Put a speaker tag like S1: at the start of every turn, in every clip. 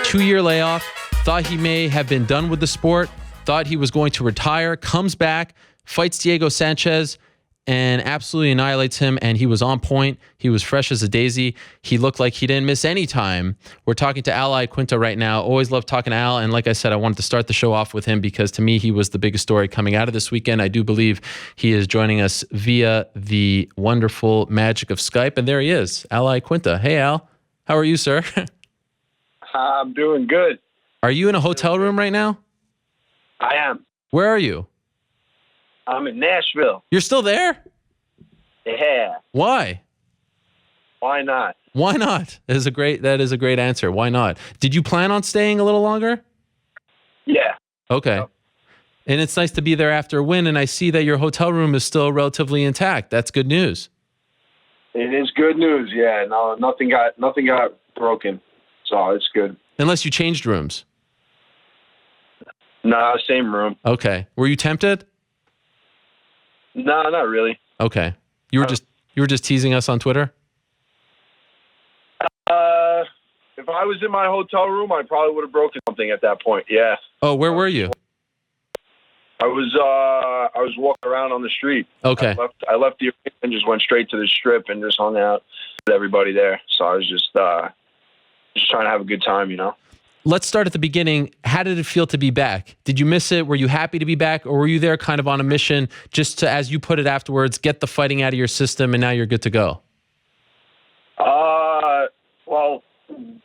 S1: 2-year layoff, thought he may have been done with the sport, thought he was going to retire, comes back, fights Diego Sanchez, and absolutely annihilates him, and he was on point. He was fresh as a daisy. He looked like he didn't miss any time. We're talking to Al Iaquinta right now. Always love talking to Al, and like I said, I wanted to start the show off with him because to me, he was the biggest story coming out of this weekend. I do believe he is joining us via the wonderful magic of Skype, and there he is, Al Iaquinta. Hey, Al. How are you, sir?
S2: I'm doing good.
S1: Are you in a hotel room right now?
S2: I am.
S1: Where are you?
S2: I'm in Nashville.
S1: You're still there?
S2: Yeah.
S1: Why?
S2: Why not?
S1: Why not? That is a great answer. Why not? Did you plan on staying a little longer?
S2: Yeah.
S1: Okay.
S2: Yep.
S1: And it's nice to be there after a win, and I see that your hotel room is still relatively intact. That's good news.
S2: It is good news. Yeah. No, nothing got broken, so it's good.
S1: Unless you changed rooms.
S2: No, same room.
S1: Okay. Were you tempted?
S2: No, not really.
S1: Okay. You were just teasing us on Twitter?
S2: If I was in my hotel room, I probably would have broken something at that point. Yeah.
S1: Oh, where were you?
S2: I was walking around on the street.
S1: Okay.
S2: I left the arena and just went straight to the strip and just hung out with everybody there. So I was just trying to have a good time, you know.
S1: Let's start at the beginning. How did it feel to be back? Did you miss it? Were you happy to be back? Or were you there kind of on a mission just to, as you put it afterwards, get the fighting out of your system and now you're good to go?
S2: Well,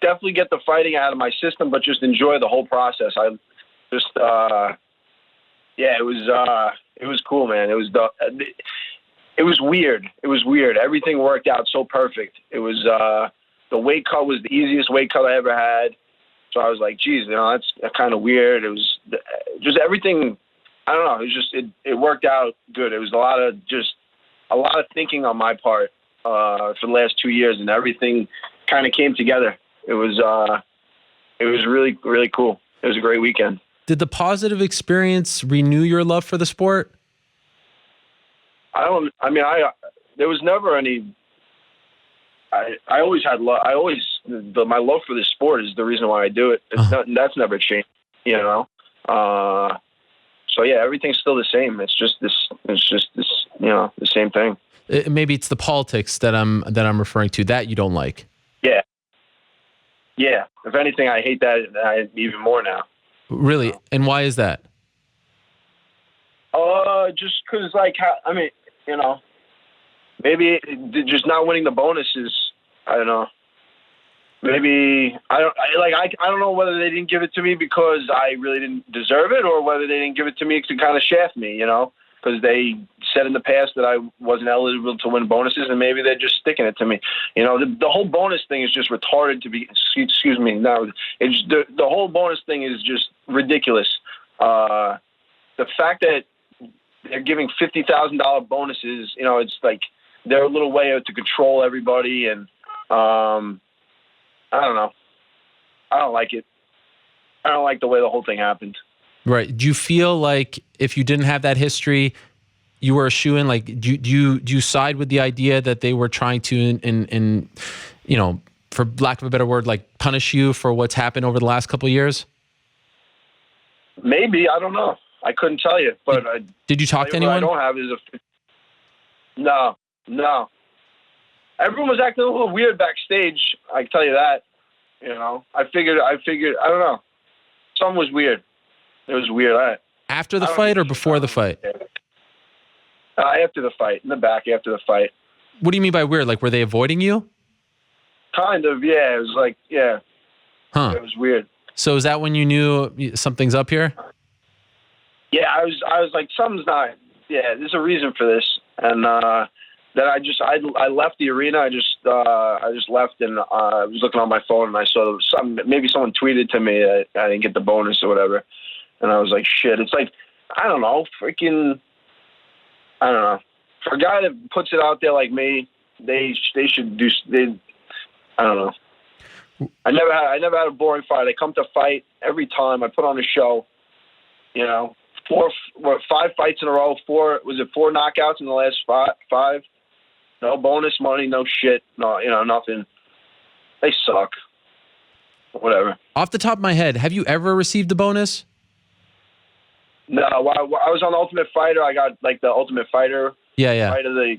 S2: definitely get the fighting out of my system, but just enjoy the whole process. I just, it was cool, man. It was weird. It was weird. Everything worked out so perfect. It was, the weight cut was the easiest weight cut I ever had. So I was like, geez, you know, that's kind of weird. It was just everything. I don't know. It was just, it worked out good. It was a lot of thinking on my part for the last 2 years, and everything kind of came together. It was really, really cool. It was a great weekend.
S1: Did the positive experience renew your love for the sport?
S2: There was never any. I always had love. My love for this sport is the reason why I do it. That's never changed, you know. So yeah, everything's still the same. It's just this, you know, the same thing.
S1: Maybe it's the politics that I'm referring to that you don't like.
S2: Yeah. Yeah. If anything, I hate that even more now.
S1: Really? And why is that?
S2: Just because, you know, maybe just not winning the bonuses. I don't know. Maybe I don't know whether they didn't give it to me because I really didn't deserve it, or whether they didn't give it to me to kind of shaft me, you know, because they said in the past that I wasn't eligible to win bonuses, and maybe they're just sticking it to me. You know, the whole bonus thing is just retarded to be. Excuse me. No, it's the whole bonus thing is just ridiculous. The fact that they're giving $50,000 bonuses, you know, it's like their little way to control everybody, and I don't know. I don't like it. I don't like the way the whole thing happened.
S1: Right. Do you feel like if you didn't have that history, you were a shoo-in? Like, do you side with the idea that they were trying to, in you know, for lack of a better word, like punish you for what's happened over the last couple of years?
S2: Maybe. I don't know. I couldn't tell you. But
S1: did you talk to anyone?
S2: What I don't have is no. Everyone was acting a little weird backstage. I can tell you that. You know, I figured. I don't know. Something was weird. It was weird.
S1: After the fight or before the fight?
S2: After the fight. In the back after the fight.
S1: What do you mean by weird? Like, were they avoiding you?
S2: Kind of, yeah. It was like, yeah.
S1: Huh.
S2: It was weird.
S1: So is that when you knew something's up here?
S2: Yeah, I was like, something's not. Yeah, there's a reason for this. And then I left the arena. I just left, and I was looking on my phone, and I saw maybe someone tweeted to me that I didn't get the bonus or whatever. And I was like, shit. It's like, I don't know, freaking, I don't know. For a guy that puts it out there like me, they should do. I don't know. I never had a boring fight. I come to fight every time. I put on a show. You know, 5 fights in a row. 4 knockouts in the last 5? No bonus money. No shit. No, you know, nothing. They suck. whatever.
S1: Off the top of my head, have you ever received a bonus?
S2: No, I was on Ultimate Fighter. I got like the Ultimate Fighter
S1: Yeah.
S2: fight of the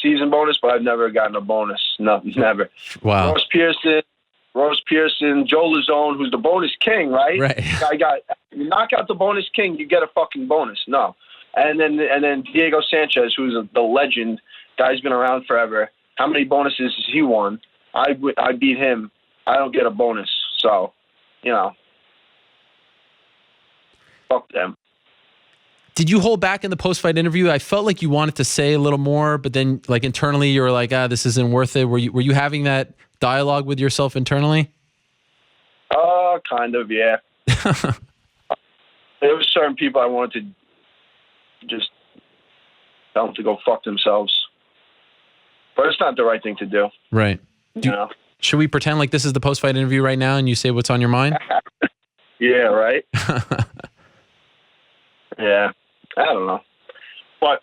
S2: season bonus, but I've never gotten a bonus. No, never.
S1: Wow.
S2: Ross Pearson, Joe Lazone, who's the bonus king, right?
S1: Right.
S2: You knock out the bonus king, you get a fucking bonus. No. And then Diego Sanchez, who's the legend, guy's been around forever. How many bonuses has he won? I beat him. I don't get a bonus. So, fuck them.
S1: Did you hold back in the post-fight interview? I felt like you wanted to say a little more, but then like internally you were like, this isn't worth it. Were you having that dialogue with yourself internally?
S2: Kind of, yeah. There were certain people I wanted to just tell them to go fuck themselves. But it's not the right thing to do.
S1: Right. Should we pretend like this is the post-fight interview right now and you say what's on your mind?
S2: Yeah, right? Yeah. I don't know. But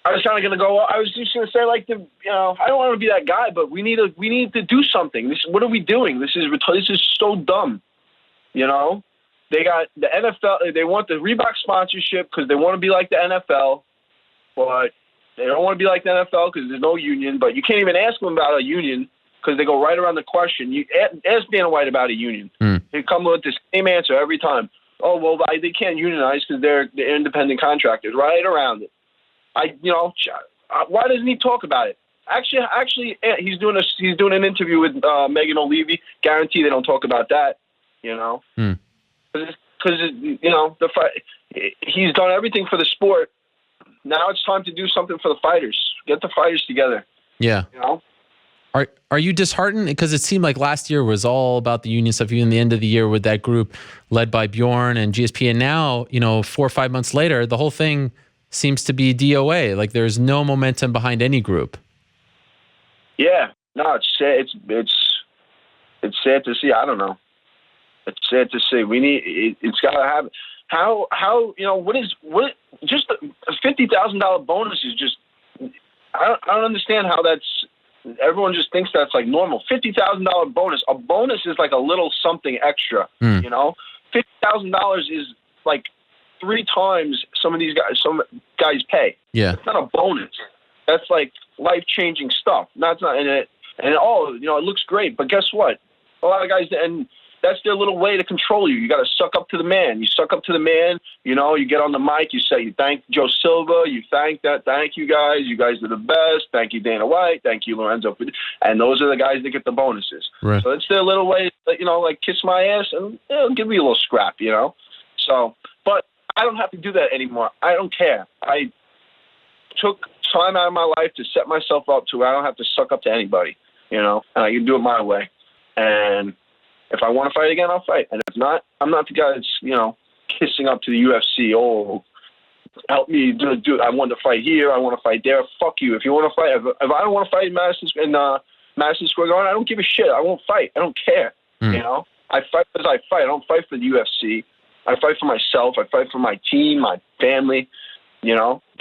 S2: I was kind of going to go, I was just going to say, like, I don't want to be that guy, but we need to do something. What are we doing? This is so dumb. They got the NFL, they want the Reebok sponsorship because they want to be like the NFL, but they don't want to be like the NFL because there's no union, but you can't even ask them about a union because they go right around the question. You ask Dana White about a union. They come with the same answer every time. Oh, well, they can't unionize because they're independent contractors. Right around it. Why doesn't he talk about it? Actually, he's doing an interview with Megan O'Leary. Guarantee they don't talk about that. Because the fight. He's done everything for the sport. Now it's time to do something for the fighters. Get the fighters together.
S1: Yeah. Are you disheartened? Because it seemed like last year was all about the union stuff, even the end of the year with that group led by Bjorn and GSP. And now, 4 or 5 months later, the whole thing seems to be DOA. Like there's no momentum behind any group. Yeah.
S2: No, it's sad. It's sad to see. I don't know. It's sad to see. It's got to happen. How just a $50,000 bonus is just, I don't understand how everyone just thinks that's like normal. $50,000 bonus. A bonus is like a little something extra, $50,000 is like 3 times some guys pay.
S1: Yeah.
S2: It's not a bonus. That's like life-changing stuff. It looks great, but guess what? A lot of guys, and that's their little way to control you. You got to suck up to the man. You suck up to the man. You get on the mic. You say, you thank Joe Silva. You thank you guys. You guys are the best. Thank you, Dana White. Thank you, Lorenzo. And those are the guys that get the bonuses.
S1: Right.
S2: So it's their little way, like kiss my ass and give me a little scrap, So, but I don't have to do that anymore. I don't care. I took time out of my life to set myself up to where I don't have to suck up to anybody, and I can do it my way. And if I want to fight again, I'll fight. And if not, I'm not the guy that's, kissing up to the UFC. Oh, help me do it. I want to fight here. I want to fight there. Fuck you. If you want to fight, if I don't want to fight in Madison Square Garden, I don't give a shit. I won't fight. I don't care. I fight because I fight. I don't fight for the UFC. I fight for myself. I fight for my team, my family. The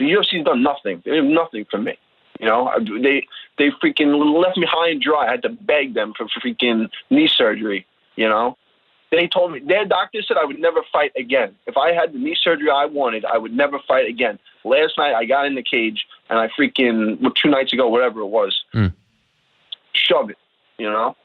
S2: UFC's done nothing. They have nothing for me. They freaking left me high and dry. I had to beg them for freaking knee surgery. They told me, their doctor said I would never fight again. If I had the knee surgery I wanted, I would never fight again. Last night I got in the cage and I 2 nights ago, whatever it was, shove it, told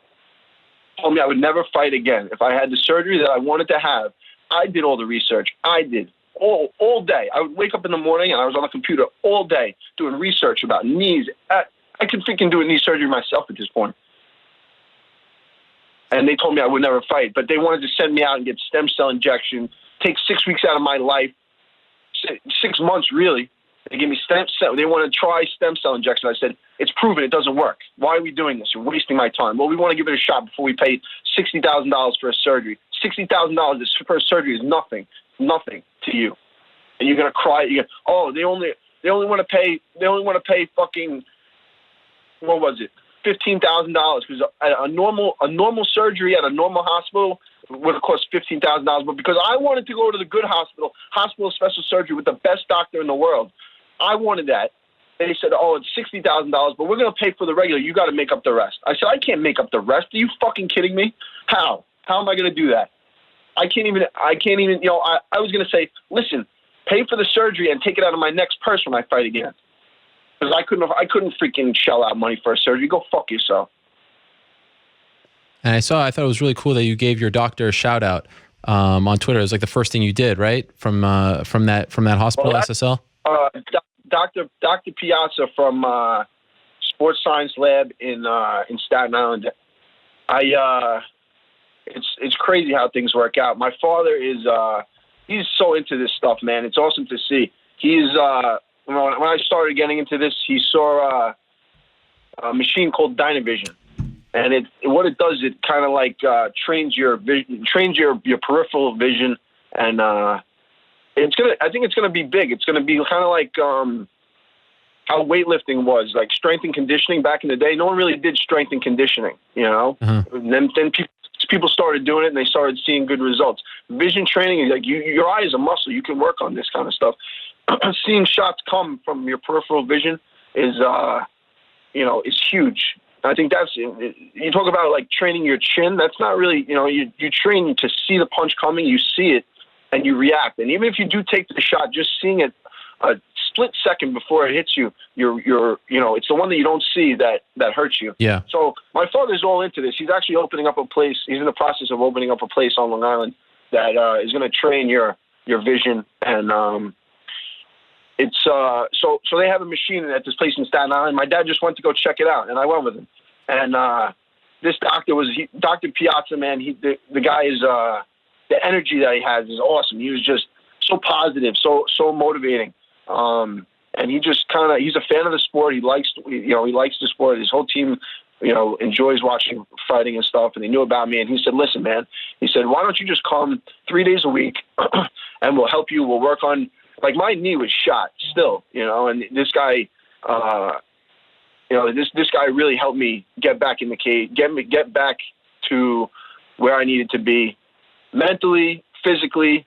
S2: me I would never fight again. If I had the surgery that I wanted to have, I did all the research. I did all day. I would wake up in the morning and I was on the computer all day doing research about knees. I could freaking do a knee surgery myself at this point. And they told me I would never fight, but they wanted to send me out and get stem cell injection, take 6 weeks out of my life, 6 months really. They gave me stem cell. They want to try stem cell injection. I said, it's proven it doesn't work. Why are we doing this? You're wasting my time. Well, we want to give it a shot before we pay $60,000 for a surgery. $60,000 for a surgery is nothing to you. And you're gonna cry. They only want to pay fucking, what was it? $15,000 because a normal surgery at a normal hospital would have cost $15,000. But because I wanted to go to the good hospital of special surgery with the best doctor in the world, I wanted that. they said, oh, it's $60,000, but we're going to pay for the regular. You got to make up the rest. I said, I can't make up the rest. Are you fucking kidding me? How? How am I going to do that? I can't even, I was going to say, listen, pay for the surgery and take it out of my next purse when I fight again. Because I couldn't freaking shell out money for a surgery. Go fuck yourself.
S1: And I thought it was really cool that you gave your doctor a shout out on Twitter. It was like the first thing you did, right? From that hospital, SSL?
S2: Dr. Piazza from Sports Science Lab in Staten Island. It's crazy how things work out. My father he's so into this stuff, man. It's awesome to see. He's when I started getting into this, he saw a machine called Dynavision, and what it does, it kind of like trains your vision, trains your peripheral vision, and I think it's gonna be big. It's gonna be kind of like how weightlifting was, like strength and conditioning back in the day. No one really did strength and conditioning, you know. And then people started doing it, and they started seeing good results. Vision training is like your eye is a muscle. You can work on this kind of stuff. Seeing shots come from your peripheral vision is is huge. I think that's, you talk about like training your chin. That's not really, you train to see the punch coming, you see it, and you react. And even if you do take the shot, just seeing it a split second before it hits you, it's the one that you don't see that hurts you.
S1: Yeah.
S2: So my father's all into this. He's actually opening up a place. He's in the process of opening up a place on Long Island that is going to train your vision. And it's so they have a machine at this place in Staten Island. My dad just went to go check it out, and I went with him. And this doctor Dr. Piazza, man. The guy is the energy that he has is awesome. He was just so positive, so motivating. And he just he's a fan of the sport. He likes the sport. His whole team, enjoys watching fighting and stuff. And they knew about me. And he said, listen, man, he said, why don't you just come 3 days a week and we'll help you. We'll work on, like, my knee was shot still, and this guy, this guy really helped me get back in the cage, get back to where I needed to be mentally, physically.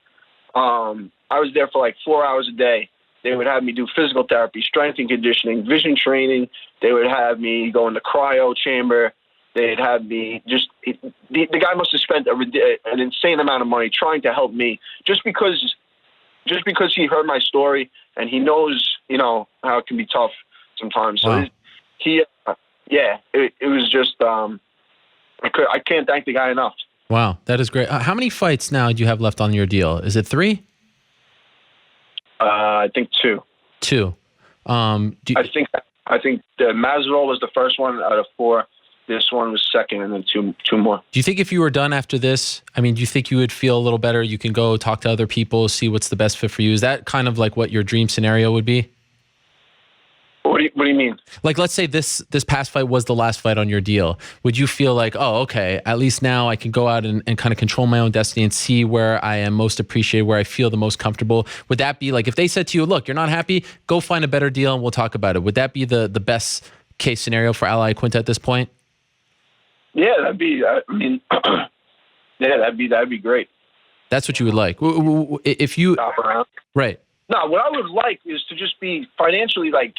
S2: I was there for like 4 hours a day. They would have me do physical therapy, strength and conditioning, vision training. They would have me go in the cryo chamber. They'd have me the guy must have spent an insane amount of money trying to help me just because he heard my story and he knows, how it can be tough sometimes. So
S1: wow.
S2: It was just, I can't thank the guy enough.
S1: Wow, that is great. How many fights now do you have left on your deal? Is it 3?
S2: I think 2.
S1: 2. I
S2: think the Masvidal was the first one out of 4. This one was second, and then two more.
S1: Do you think if you were done after this, do you think you would feel a little better? You can go talk to other people, see what's the best fit for you. Is that kind of like what your dream scenario would be?
S2: What do you mean?
S1: Like, let's say this past fight was the last fight on your deal. Would you feel like, oh, okay, at least now I can go out and kind of control my own destiny and see where I am most appreciated, where I feel the most comfortable? Would that be like, if they said to you, look, you're not happy, go find a better deal and we'll talk about it. Would that be the best case scenario for Al Iaquinta at this point?
S2: Yeah, that'd be, that'd be great.
S1: That's what you would like. If you,
S2: Stop around.
S1: Right.
S2: No, what I would like is to just be financially, like,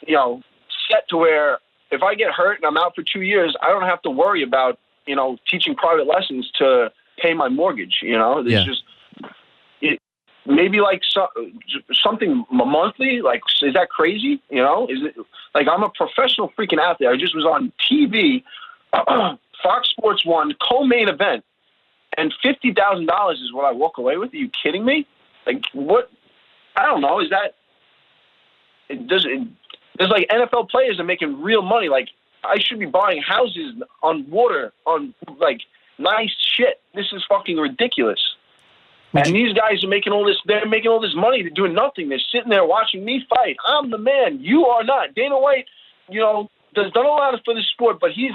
S2: set to where if I get hurt and I'm out for 2 years, I don't have to worry about, teaching private lessons to pay my mortgage. It's just, maybe like something monthly. Like, is that crazy? Is it like I'm a professional freaking athlete? I just was on TV, Fox Sports 1 co-main event, and $50,000 is what I walk away with. Are you kidding me? Like, what? I don't know. Is that? There's like NFL players that are making real money. Like, I should be buying houses on water, on like nice shit. This is fucking ridiculous. And these guys are making all this. They're making all this money. They're doing nothing. They're sitting there watching me fight. I'm the man. You are not. Dana White, has done a lot for this sport, but he's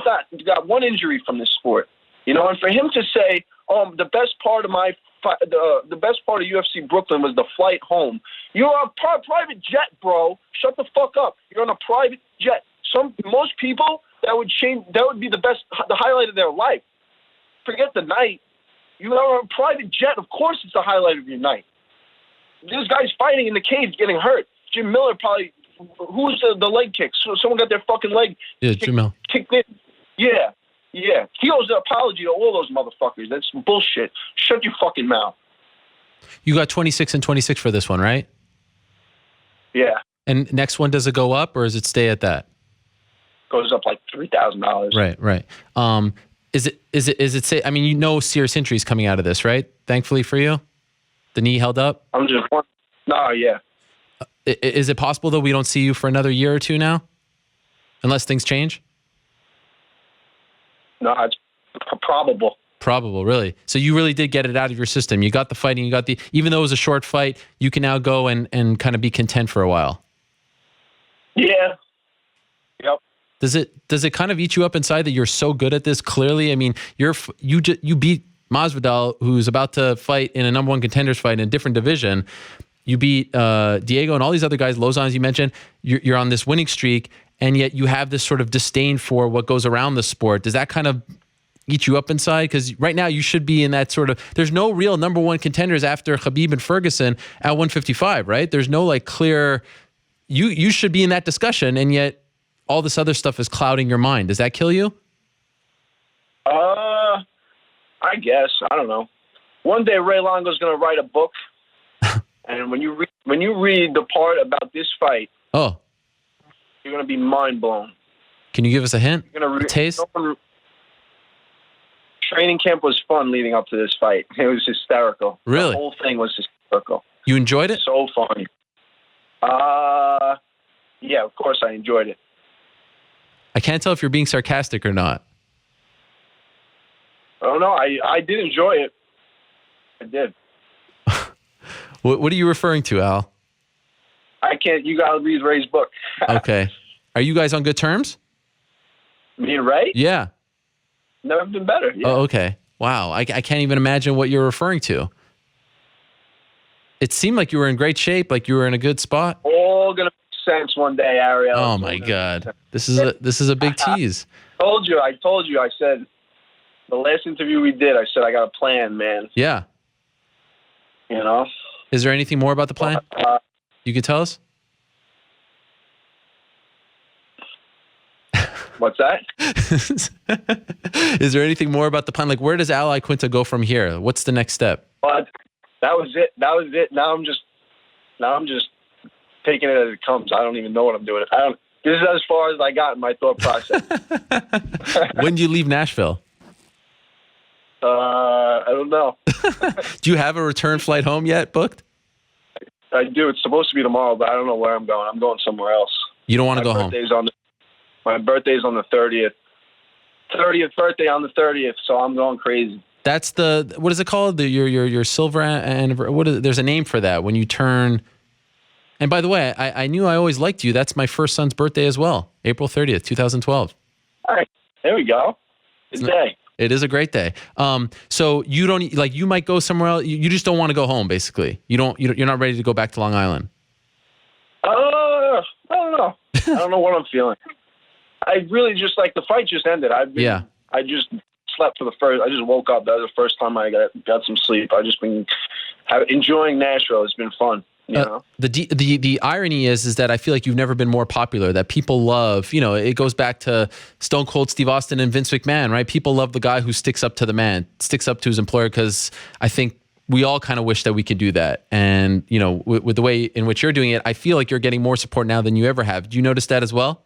S2: got one injury from this sport. And for him to say, "Oh, the best part of the best part of UFC Brooklyn was the flight home." You're on a private jet, bro. Shut the fuck up. You're on a private jet. Most people that would be the highlight of their life. Forget the night. You are on a private jet. Of course, it's the highlight of your night. This guy's fighting in the cage, getting hurt. Jim Miller probably who's the leg kick? So someone got their fucking leg
S1: Jamil.
S2: kicked in. Yeah. He owes an apology to all those motherfuckers. That's bullshit. Shut your fucking mouth.
S1: You got 26 and 26 for this one, right?
S2: Yeah.
S1: And next one, does it go up or does it stay at that?
S2: Goes up like $3,000.
S1: Right. Is it say? I mean, serious injuries coming out of this, right? Thankfully for you, the knee held up.
S2: I'm just one. No, yeah.
S1: Is it possible though we don't see you for another year or two now, unless things change?
S2: No, it's probable.
S1: Probable, really. So you really did get it out of your system. You got the fighting. You got even though it was a short fight, you can now go and kind of be content for a while.
S2: Yeah. Yep.
S1: Does it kind of eat you up inside that you're so good at this? Clearly, I mean, you beat Masvidal, who's about to fight in a number one contenders fight in a different division. You beat Diego and all these other guys, Lozon, as you mentioned. You're on this winning streak, and yet you have this sort of disdain for what goes around the sport. Does that kind of eat you up inside? Because right now you should be in that sort of. There's no real number one contenders after Khabib and Ferguson at 155, right? There's no like clear. You should be in that discussion, and yet all this other stuff is clouding your mind. Does that kill you?
S2: I guess. I don't know. One day Ray Longo's going to write a book, and when you read the part about this fight, you're going to be mind blown.
S1: Can you give us a hint?
S2: You're going to
S1: a taste?
S2: Training camp was fun leading up to this fight. It was hysterical.
S1: Really?
S2: The whole thing was hysterical.
S1: You enjoyed it?
S2: So fun. Yeah, of course I enjoyed it.
S1: I can't tell if you're being sarcastic or not.
S2: Oh, no, I did enjoy it. I did.
S1: What are you referring to, Al?
S2: I can't. You got to read Ray's book.
S1: Okay. Are you guys on good terms?
S2: Me and Ray?
S1: Yeah.
S2: Never been better. Yeah.
S1: Oh, okay. Wow. I can't even imagine what you're referring to. It seemed like you were in great shape, like you were in a good spot.
S2: All going to make sense one day, Ariel.
S1: Oh, my God. This is a big tease.
S2: I told you. I said, the last interview we did, I said, I got a plan, man.
S1: Yeah.
S2: You know?
S1: Is there anything more about the plan you could tell us?
S2: What's that?
S1: Is there anything more about the plan? Like, where does Al Iaquinta go from here? What's the next step?
S2: But that was it. Now I'm just taking it as it comes. I don't even know what I'm doing. This is as far as I got in my thought process.
S1: When do you leave Nashville?
S2: I don't know.
S1: Do you have a return flight home yet booked?
S2: I do. It's supposed to be tomorrow, but I don't know where I'm going. I'm going somewhere else.
S1: You don't want to go home?
S2: My birthday's on the 30th. 30th birthday on the 30th, so I'm going crazy.
S1: That's what is it called? Your silver anniversary. There's a name for that when you turn. And by the way, I knew I always liked you. That's my first son's birthday as well. April 30th, 2012.
S2: All right. There we go. Good day.
S1: It is a great day. So you don't like. You might go somewhere else. You just don't want to go home. Basically, you're not ready to go back to Long Island.
S2: I don't know. I don't know what I'm feeling. I really just the fight just ended. I just slept for the first. I just woke up. That was the first time I got some sleep. I just been enjoying Nashville. It's been fun. You know?
S1: The irony is that I feel like you've never been more popular, that people love, it goes back to Stone Cold Steve Austin and Vince McMahon, right? People love the guy who sticks up to the man, sticks up to his employer, because I think we all kind of wish that we could do that. And, with the way in which you're doing it, I feel like you're getting more support now than you ever have. Do you notice that as well?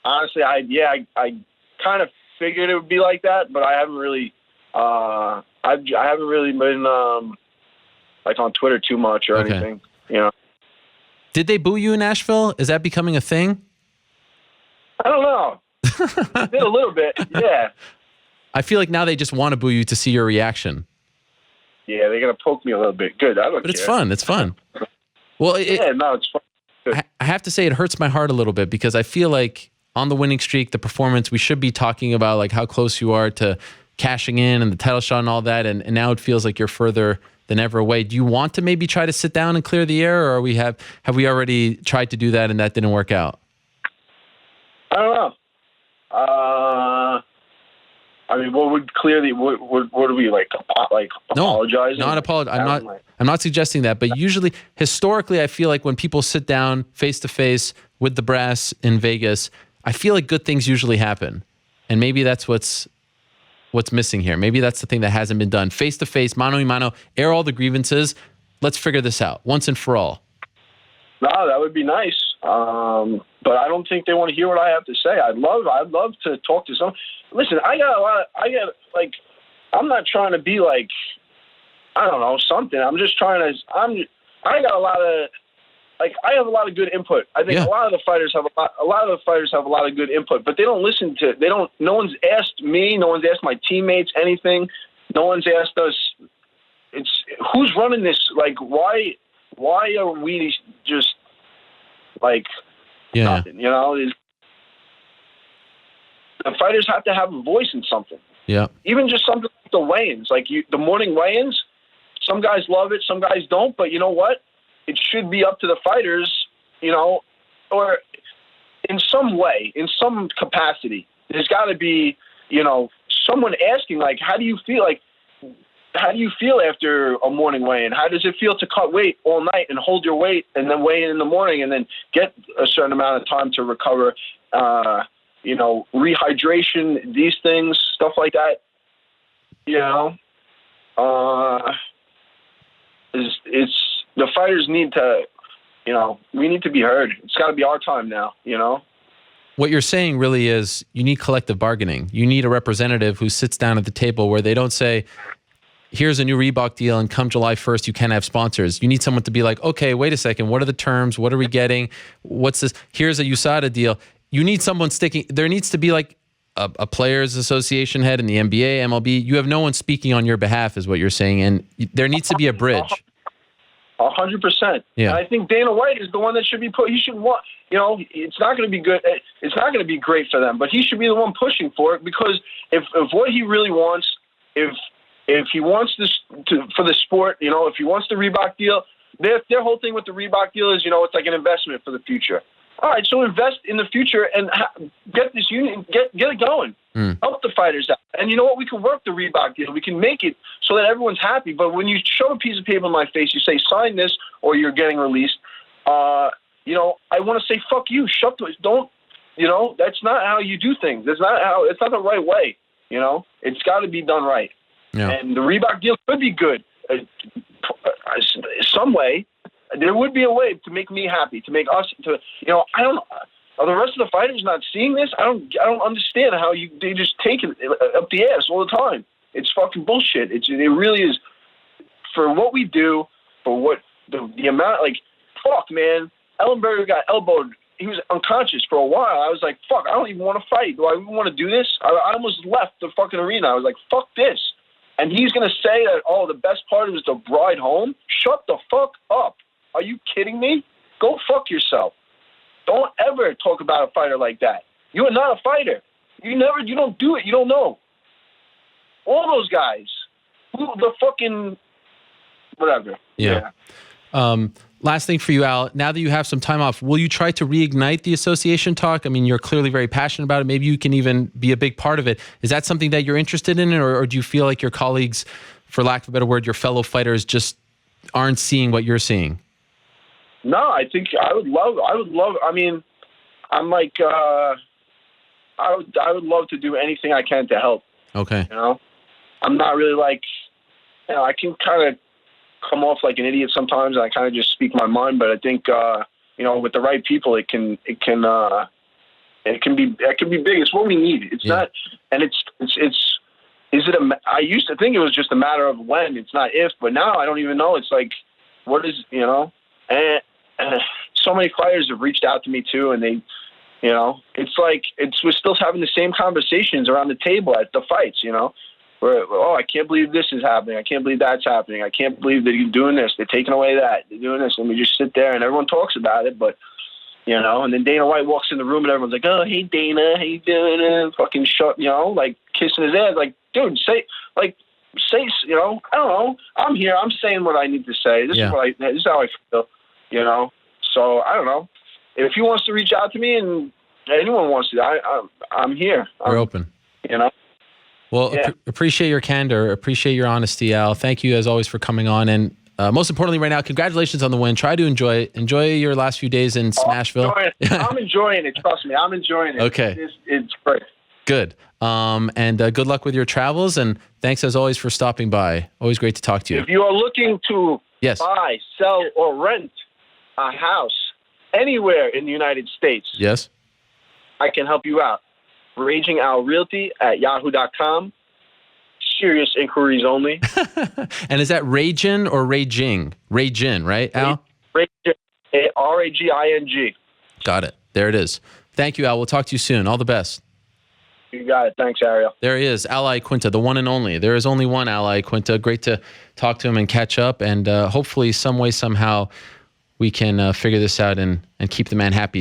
S2: Honestly, I kind of figured it would be like that, but I haven't really, I haven't really been on Twitter too much or anything.
S1: Did they boo you in Nashville? Is that becoming a thing?
S2: I don't know. Did a little bit, yeah.
S1: I feel like now they just want to boo you to see your reaction.
S2: Yeah, they're gonna poke me a little bit. Good, I don't care.
S1: But it's fun. It's fun. Well,
S2: it's fun.
S1: I have to say it hurts my heart a little bit because I feel like on the winning streak, the performance, we should be talking about like how close you are to cashing in and the title shot and all that. And now it feels like you're further than ever away. Do you want to maybe try to sit down and clear the air, or have we already tried to do that and that didn't work out?
S2: I don't know. I mean, what would clearly, what do we like apologizing?
S1: Not apologize. I'm not suggesting that, but usually, historically, I feel like when people sit down face to face with the brass in Vegas, I feel like good things usually happen, and maybe that's what's missing here. Maybe that's the thing that hasn't been done. Face to face, mano a mano, air all the grievances. Let's figure this out once and for all.
S2: No, that would be nice. But I don't think they want to hear what I have to say. I'd love to talk to someone. Listen, I'm not trying to be like, I don't know, something. I'm just trying to, I got a lot of, like, I have a lot of good input. I think a lot of the fighters have a lot of good input, but they don't listen to, no one's asked me, no one's asked my teammates anything. No one's asked us, who's running this? Like, why are we just like nothing? You know, the fighters have to have a voice in something.
S1: Yeah.
S2: Even just something like the weigh-ins, like the morning weigh-ins. Some guys love it, some guys don't. But you know what? It should be up to the fighters, you know, or in some way, in some capacity. There's got to be, you know, someone asking, like, how do you feel? Like, how do you feel after a morning weigh-in? How does it feel to cut weight all night and hold your weight and then weigh in the morning and then get a certain amount of time to recover? You know, rehydration, these things, stuff like that. You know, it's the fighters need to, you know, we need to be heard. It's got to be our time now, you know?
S1: What you're saying really is you need collective bargaining. You need a representative who sits down at the table where they don't say, here's a new Reebok deal and come July 1st, you can't have sponsors. You need someone to be like, okay, wait a second. What are the terms? What are we getting? What's this? Here's a USADA deal. You need someone sticking. There needs to be like a players association head in the NBA, MLB. You have no one speaking on your behalf is what you're saying. And there needs to be a bridge.
S2: 100%.
S1: Yeah.
S2: And I think Dana White is the one that should be put. He should want. You know, it's not going to be good. It's not going to be great for them, but he should be the one pushing for it because if what he really wants, if he wants this for the sport, you know, if he wants the Reebok deal, their whole thing with the Reebok deal is, you know, it's like an investment for the future. All right, so invest in the future and get this union, get it going. Help the fighters out. And you know what? We can work the Reebok deal. We can make it so that everyone's happy. But when you shove a piece of paper in my face, you say, sign this or you're getting released. You know, I want to say, fuck you. Don't, you know, that's not how you do things. It's not the right way. You know, it's got to be done right. Yeah. And the Reebok deal could be good. Some way. There would be a way to make me happy, to make us, to, you know, I don't, are the rest of the fighters not seeing this? I don't understand how they just take it up the ass all the time. It's fucking bullshit. It really is. For what we do, for what the amount, like, fuck, man. Ellenberger got elbowed. He was unconscious for a while. I was like, fuck, I don't even want to fight. Do I even want to do this? I almost left the fucking arena. I was like, fuck this. And he's going to say that, oh, the best part was the ride home? Shut the fuck up. Are you kidding me? Go fuck yourself. Don't ever talk about a fighter like that. You are not a fighter. You don't do it. You don't know. All those guys. The fucking whatever.
S1: Yeah. Last thing for you, Al. Now that you have some time off, will you try to reignite the association talk? I mean, you're clearly very passionate about it. Maybe you can even be a big part of it. Is that something that you're interested in, or do you feel like your colleagues, for lack of a better word, your fellow fighters just aren't seeing what you're seeing?
S2: No, I think I would love, I mean, I'm like, I would love to do anything I can to help.
S1: Okay.
S2: You know, I'm not really like, you know, I can kind of come off like an idiot sometimes and I kind of just speak my mind, but I think, you know, with the right people, it can be big. It's what we need. It's not, and I used to think it was just a matter of when, it's not if, but now I don't even know. It's like, what is, you know, and so many fighters have reached out to me too, and they, you know, it's like we're still having the same conversations around the table at the fights, you know, where, oh, I can't believe this is happening, I can't believe that's happening, I can't believe that you're doing this, they're taking away that, they're doing this, and we just sit there and everyone talks about it, but you know, and then Dana White walks in the room and everyone's like, oh, hey Dana, how you doing? Fucking shut, you know, like kissing his ass, like, dude, say, you know, I don't know, I'm here, I'm saying what I need to say. This is how I feel, you know. So I don't know. If he wants to reach out to me, and anyone wants to, I'm here.
S1: We're open.
S2: You know.
S1: Well,
S2: Yeah.
S1: appreciate your candor. Appreciate your honesty, Al. Thank you, as always, for coming on. And most importantly right now, congratulations on the win. Try to enjoy it. Enjoy your last few days in Smashville.
S2: I'm enjoying it. Trust me. I'm enjoying it.
S1: Okay.
S2: It's great.
S1: Good. And good luck with your travels. And thanks, as always, for stopping by. Always great to talk to you.
S2: If you are looking to
S1: Yes.
S2: buy, sell, or rent a house anywhere in the United States,
S1: Yes.
S2: I can help you out. Raging Al Realty at yahoo.com. Serious inquiries only.
S1: And is that Ragin or Raging? Ragin, right, Al?
S2: Raging, Raging.
S1: Got it. There it is. Thank you, Al. We'll talk to you soon. All the best.
S2: You got it. Thanks, Ariel.
S1: There he is, Al Iaquinta, the one and only. There is only one Al Iaquinta. Great to talk to him and catch up. And hopefully, some way, somehow, we can figure this out and keep the man happy.